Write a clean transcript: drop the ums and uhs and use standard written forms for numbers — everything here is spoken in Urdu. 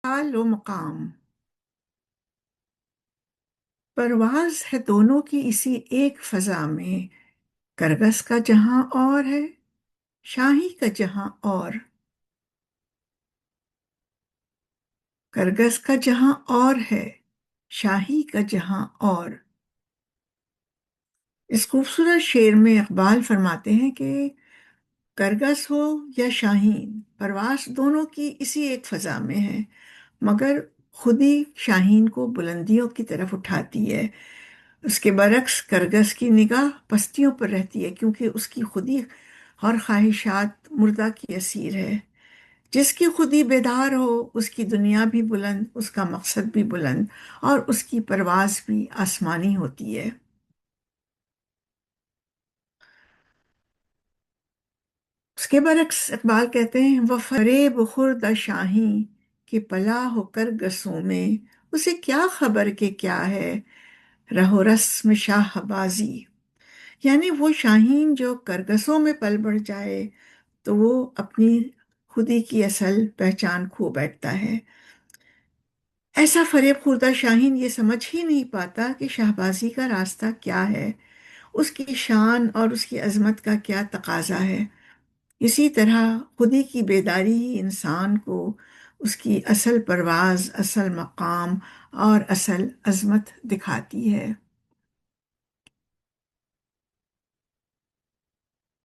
حال و مقام پرواز ہے دونوں کی اسی ایک فضا میں۔ کرگس کا جہاں اور ہے، شاہی کا جہاں اور۔ کرگس کا جہاں اور ہے، شاہی کا جہاں اور۔ اس خوبصورت شعر میں اقبال فرماتے ہیں کہ کرگس ہو یا شاہین، پرواز دونوں کی اسی ایک فضا میں ہے، مگر خودی شاہین کو بلندیوں کی طرف اٹھاتی ہے۔ اس کے برعکس کرگس کی نگاہ پستیوں پر رہتی ہے، کیونکہ اس کی خودی اور خواہشات مردہ کی اسیر ہے۔ جس کی خودی بیدار ہو، اس کی دنیا بھی بلند، اس کا مقصد بھی بلند، اور اس کی پرواز بھی آسمانی ہوتی ہے۔ اس کے برعکس اقبال کہتے ہیں وہ فریب خورد شاہیں کہ پلا ہو کر گسوں میں، اسے کیا خبر کہ کیا ہے رہ و رسم شاہ بازی۔ یعنی وہ شاہین جو کرگسوں میں پل بڑھ جائے تو وہ اپنی خودی کی اصل پہچان کھو بیٹھتا ہے۔ ایسا فریب خوردہ شاہین یہ سمجھ ہی نہیں پاتا کہ شاہبازی کا راستہ کیا ہے، اس کی شان اور اس کی عظمت کا کیا تقاضا ہے۔ اسی طرح خودی کی بیداری ہی انسان کو اس کی اصل پرواز، اصل مقام اور اصل عظمت دکھاتی ہے۔